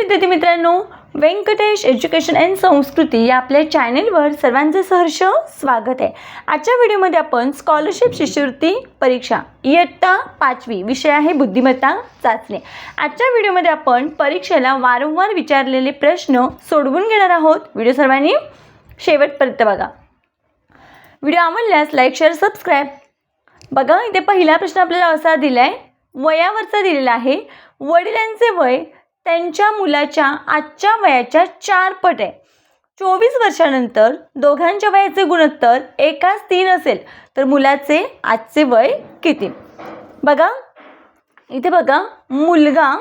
विद्यार्थी मित्रांनो, Venkatesh education and संस्कृती या आपल्या चॅनेलवर सर्वांचे सहर्ष स्वागत आहे। आजच्या व्हिडिओमध्ये आपण स्कॉलरशिप शिष्यवृत्ती परीक्षा इयत्ता 5वी विषय आहे बुद्धिमत्ता चाचणी। आजच्या व्हिडिओमध्ये आपण परीक्षेला वारंवार विचारलेले प्रश्न सोडवून घेणार आहोत। व्हिडिओ सर्वांनी शेवटपर्यंत बघा। व्हिडिओ आवडल्यास लाईक, शेअर, सबस्क्राइब। बघा, इथे पहिला प्रश्न आपल्याला असा दिलाय, वयावरचा दिलेला आहे। वडिलांचे वय त्यांच्या मुलाच्या आजच्या वयाच्या 4 पट आहे। 24 वर्षानंतर दोघांच्या वयाचे गुणोत्तर एकास 3 असेल तर मुलाचे आजचे वय किती? बघा, इथे बघा, मुलगा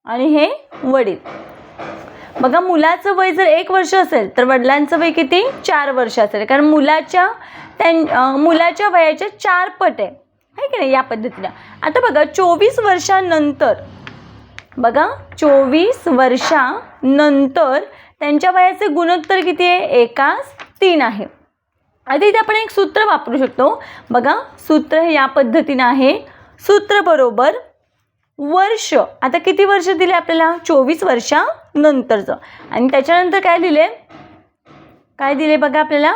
आणि हे वडील। बघा, मुलाचं वय जर 1 वर्ष असेल तर वडिलांचं वय किती? 4 वर्ष असेल, कारण मुलाच्या वयाच्या 4 पट आहे की नाही, या पद्धतीने। आता बघा, 24 वर्षानंतर, बघा 24 वर्षानंतर त्यांच्या वयाचे गुणोत्तर किती आहे? एकास 3 आहे। आता इथे आपण एक सूत्र वापरू शकतो। बघा, सूत्र हे या पद्धतीने आहे। सूत्र बरोबर वर्ष। आता किती वर्ष दिले आपल्याला? 24 वर्षानंतरचं। आणि त्याच्यानंतर काय दिले? बघा आपल्याला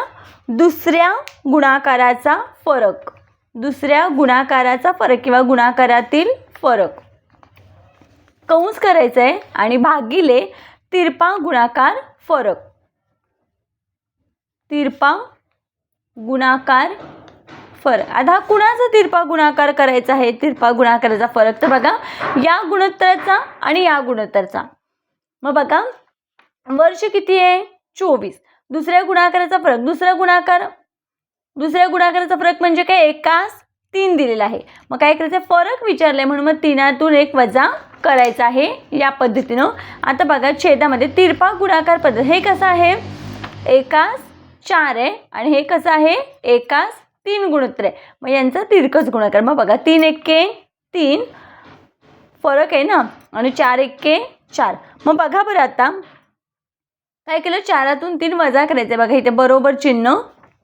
दुसऱ्या गुणाकाराचा फरक, दुसऱ्या गुणाकाराचा फरक किंवा गुणाकारातील फरक कंस करायचा आहे आणि भागिले तिरपा गुणाकार फरक, तिरपा गुणाकार फरक। आता कुणाचा तिरपा गुणाकार करायचा आहे? तिरपा गुणाकाराचा फरक तर बघा, या गुणोत्तराचा आणि या गुणोत्तराचा। मग बघा, वर्ष किती आहे? 24। दुसऱ्या गुणाकाराचा फरक, दुसऱ्या गुणाकाराचा फरक म्हणजे काय? एकास 3 दिलेला आहे। मग काय करायचं? फरक विचारलाय म्हणून मग 3तून 1 वजा करायचा आहे, या पद्धतीनं। आता बघा, छेदामध्ये तिरपा गुणाकार पद्धत हे कसं आहे? एकास 4 आहे आणि हे कसं आहे? एकास 3 गुणोत्तर आहे। मग यांचा तिरकस गुणाकार। मग बघा, 3 एके 3 फरक आहे ना, आणि 4 एके 4। मग बघा बरं, आता काय केलं? 4तून 3 वजा करायचं। बघा, इथे बरोबर चिन्ह।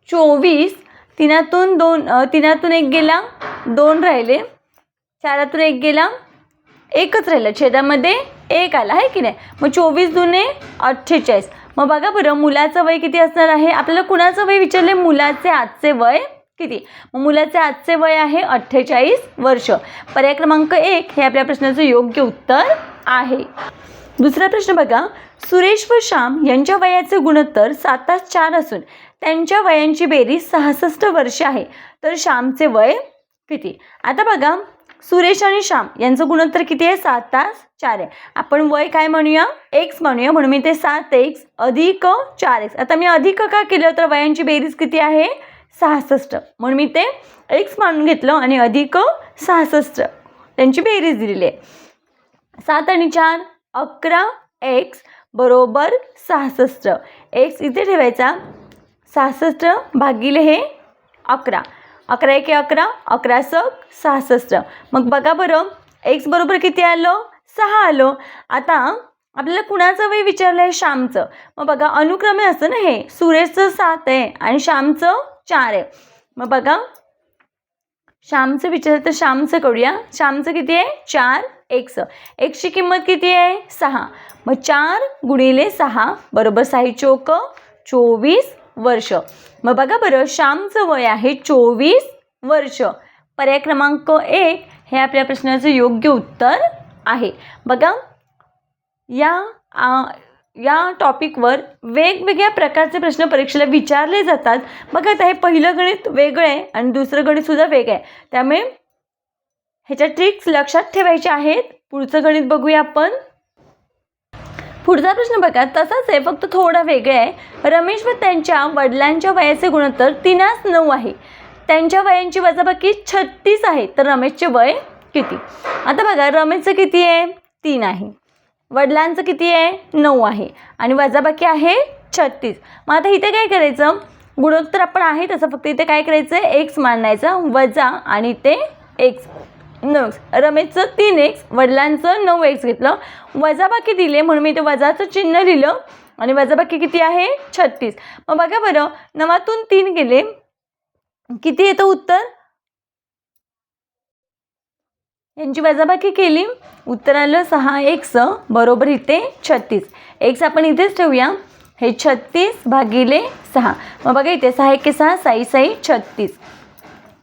24 3तून 1 गेला, 2 राहिले। 4तून 1 गेला, 1च राहिलं, छेदामध्ये 1 आला आहे की नाही। मग 24 दुने 48। मग बघा बरं, मुलाचं वय किती असणार आहे? आपल्याला कुणाचं वय विचारले? मुलाचे आजचे वय किती? मग मुलाचे आजचे वय आहे 48 वर्ष। पर्याय क्रमांक 1 हे आपल्या प्रश्नाचं योग्य उत्तर आहे। दुसरा प्रश्न बघा, सुरेश व श्याम यांच्या वयाचे गुणोत्तर 7:4 असून त्यांच्या वयांची बेरीज 66 वर्ष आहे, तर श्यामचे वय किती? आता बघा, सुरेश आणि श्याम यांचं गुणोत्तर किती आहे? 7:4 आहे। आपण वय काय म्हणूया? x म्हणूया, म्हणून मी ते 7x अधिक 4x। आता मी अधिक का केलं? तर वयांची बेरीज किती आहे? 66, म्हणून मी ते x मानून घेतलं आणि अधिक 66 त्यांची बेरीज दिलेली आहे। 7 आणि 4 11x बरोबर 66। x इथे ठेवायचा, 66 भागिले हे 11, 11 एके 11, 11 सक 66। मग बघा बरं, x बरोबर किती आलं? 6 आलं। आता आपल्याला कुणाचं वय विचारलं आहे? श्यामचं। मग बघा, अनुक्रमे असतं ना, हे सुरेशचं 7 आहे आणि श्यामचं 4 आहे। मग बघा, श्यामचं विचारलं तर श्यामचं करूया। श्यामचं किती आहे? 4x। x ची किंमत किती आहे? 6। मग 4 गुणिले 6 बरोबर 6 चोक 24 वर्ष। मग बघा बरं, श्यामचं वय आहे 24 वर्ष। पर्याय क्रमांक 1 हे आपल्या प्रश्नाचं योग्य उत्तर आहे। बघा, या टॉपिकवर वेगवेगळ्या प्रकारचे प्रश्न परीक्षेला विचारले जातात। बघा, आता हे पहिलं गणित वेगळं आहे आणि दुसरं गणित सुद्धा वेगळं आहे, त्यामुळे ह्याच्या ट्रिक्स लक्षात ठेवायच्या आहेत। पुढचं गणित बघूया आपण। पुढचा प्रश्न बघा, तसाच आहे, फक्त थोडा वेगळा आहे। रमेश व त्यांच्या वडिलांच्या वयाचे गुणोत्तर 3:9 आहे। त्यांच्या वयांची वजाबाकी 36 आहे, तर रमेशचे वय किती? आता बघा, रमेशचं किती आहे? 3 आहे, वडिलांचं किती आहे? 9 आहे आणि वजाबाकी आहे 36। मग आता इथे काय करायचं? गुणोत्तर आपण आहे तसं, फक्त इथे काय करायचं? x मांडायचा वजा आणि ते x 9, रमेशचं 3x, वडिलांचं 9x घेतलं, वजाबाकी दिले म्हणून मी ते वजाचं चिन्ह लिहिलं आणि वजाबाकी किती आहे? 36। मग बघा बरं, 9तून 3 गेले, किती येतं उत्तर? यांची वजाबाकी केली, उत्तर आलं 6x बरोबर इथे 36. x आपण इथेच ठेवूया, हे 36 भागिले 6. मग बघा इथे 6 1 6 6 6 36.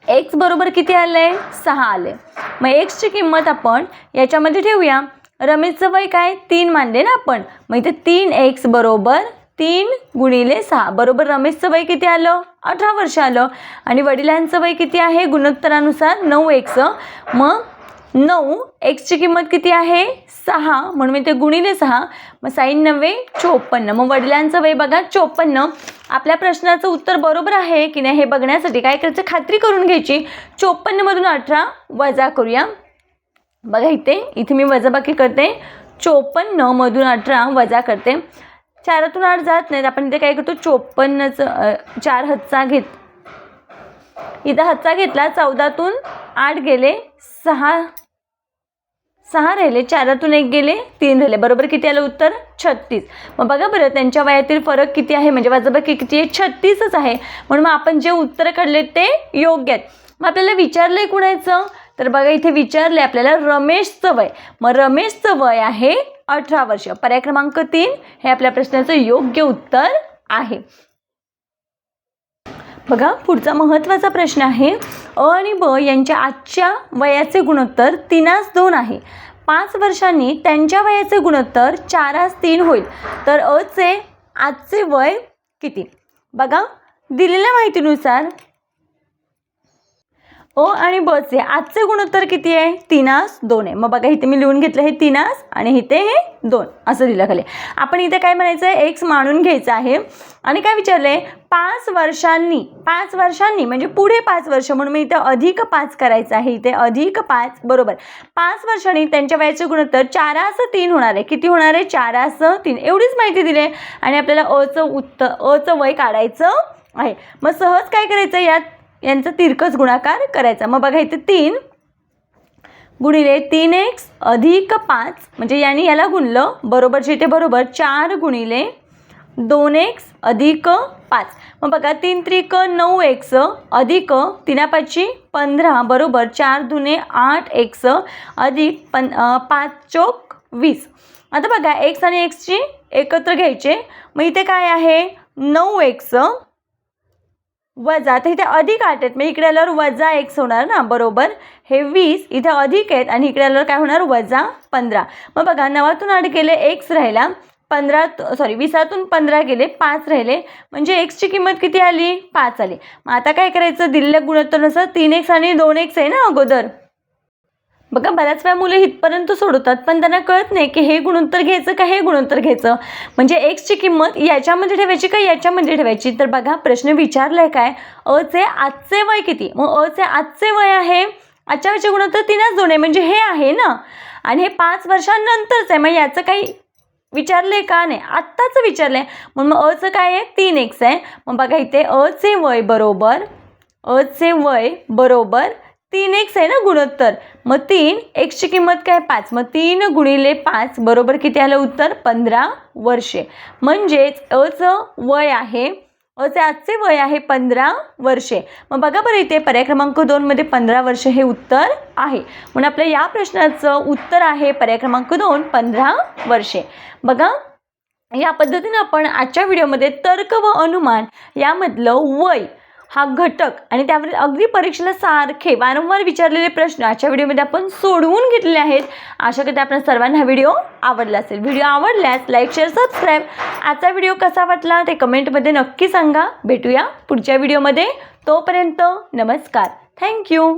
x बरोबर किती आलंय? 6 आले. मग x ची किंमत आपण याच्यामध्ये ठेवूया. रमेशचं वय काय? 3 मानले ना आपण. मग इथे 3x बरोबर 3 गुणिले 6 बरोबर रमेशचं वय किती आलं? 18 वर्ष आलं. आणि वडिलांचं वय किती आहे? गुणोत्तरानुसार 9x. मग 9 x ची किंमत किती आहे? 6 म्हणून मी ते गुणिले 6. मग 6 9 54. मग वडिलांचं वय बघा 54. आपल्या प्रश्नाचं उत्तर बरोबर आहे की नाही हे बघण्यासाठी काय करायचं? खात्री करून घ्यायची. 54 मधून 18 वजा करूया. बघा इथे मी वजाबाकी करते. 54 मधून 18 वजा करते. 4तून 8 जात नाहीत. आपण इथे काय करतो? 54चं 4 हातचा घेत, इथं हातचा घेतला. 14तून 8 गेले, 6 राहिले, 4तून 1 गेले, 3 राहिले. बरोबर किती आलं उत्तर? 36. मग बघा बरं त्यांच्या वयातील फरक किती आहे, म्हणजे वजाबाकी किती आहे? 36च आहे. म्हणून मग आपण जे उत्तर काढले ते योग्य आहेत. मग आपल्याला विचारलंय कुणाचं? तर बघा इथे विचारले आपल्याला रमेशचं वय. मग रमेशचं वय आहे 18 वर्ष. पर्याय क्रमांक 3 हे आपल्या प्रश्नाचं योग्य उत्तर आहे. बघा पुढचा महत्त्वाचा प्रश्न आहे. अ आणि ब यांच्या आजच्या वयाचे गुणोत्तर 3:2 आहे. 5 वर्षांनी त्यांच्या वयाचे गुणोत्तर 4:3 होईल. तर अचे आजचे वय किती? बघा दिलेल्या माहितीनुसार अ आणि ब चे आजचे गुणोत्तर किती आहे? 3:2 आहे. मग बघा इथे मी लिहून घेतलं हे 3 आणि इथे हे 2 असं दिलं खाली. आपण इथे काय म्हणायचं आहे? x मानून घ्यायचं आहे. आणि काय विचारले? 5 वर्षांनी म्हणजे पुढे 5 वर्ष म्हणून मी इथे अधिक 5 करायचं आहे. इथे अधिक 5 बरोबर 5 वर्षांनी त्यांच्या वयाचे गुणोत्तर 4:3 होणार आहे. किती होणार आहे? 4:3. एवढीच माहिती दिली आहे आणि आपल्याला अचं वय काढायचं आहे. मग सहज काय करायचं? यांचा तिरकस गुणाकार करायचा. मग बघा इथे 3 गुणिले 3x अधिक 5 म्हणजे याने याला गुणलं बरोबरचे इथे बरोबर 4 गुणिले 2x अधिक 5. मग बघा 3 त्रिक 9x अधिक 3 5 15 बरोबर 4 दुने 8x अधिक 5 चोक 20. आता बघा x आणि x ची एकत्र घ्यायचे. मग इथे काय आहे? 9x वजा, तर इथे अधिक 8 आहेत. मग इकडे आल्यावर वजा x होणार ना बरोबर. हे 20 इथे अधिक आहेत आणि इकडे आल्यावर काय होणार? वजा 15. मग बघा 9तून 8 गेले, x राहिला. 20तून 15 गेले, 5 राहिले. म्हणजे x ची किंमत किती आली? 5 आली. मग आता काय करायचं? दिलेल्या गुणोत्तरानुसार 3x आणि 2x आहे ना अगोदर. बघा बऱ्याच वेळा मुलं इथपर्यंत सोडवतात पण त्यांना कळत नाही की हे गुणोत्तर घ्यायचं का हे गुणोत्तर घ्यायचं. म्हणजे x ची किंमत याच्यामध्ये ठेवायची का याच्यामध्ये ठेवायची. तर बघा प्रश्न विचारलाय काय? अचे आजचे वय किती? मग अचे आजचे वय आहे, आजच्या वयाचे गुणोत्तर 3:2 आहे म्हणजे हे आहे ना. आणि हे 5 वर्षांनंतरच आहे. मग याचं काही विचारलंय का? नाही, आत्ताच विचारलंय. म्हणून मग अचं काय आहे? 3x आहे. मग बघा इथे अचे वय बरोबर 3x आहे ना गुणोत्तर. मग 3 x ची किंमत काय? 5. मग 3 गुणिले 5 बरोबर किती आलं उत्तर? 15 वर्षे. म्हणजेच अचं वय आहे, अचे आजचे वय आहे 15 वर्षे. मग बघा बरं इथे पर्याय क्रमांक 2 मध्ये 15 वर्षे हे उत्तर आहे. म्हणून आपल्या या प्रश्नाचं उत्तर आहे पर्याय क्रमांक 2 15 वर्षे. बघा या पद्धतीने आपण आजच्या व्हिडिओमध्ये तर्क व अनुमान यामधलं वय हा घटक आणि त्यावर अगदी परीक्षेला सारखे वारंवार विचारलेले प्रश्न आजच्या व्हिडिओमध्ये आपण सोडवून घेतलेले आहेत. आशा करते आपल्या सर्वांना हा व्हिडिओ आवडला असेल. व्हिडिओ आवडल्यास लाईक शेअर सबस्क्राईब. आजचा व्हिडिओ कसा वाटला ते कमेंटमध्ये नक्की सांगा. भेटूया पुढच्या व्हिडिओमध्ये. तोपर्यंत नमस्कार. थँक्यू.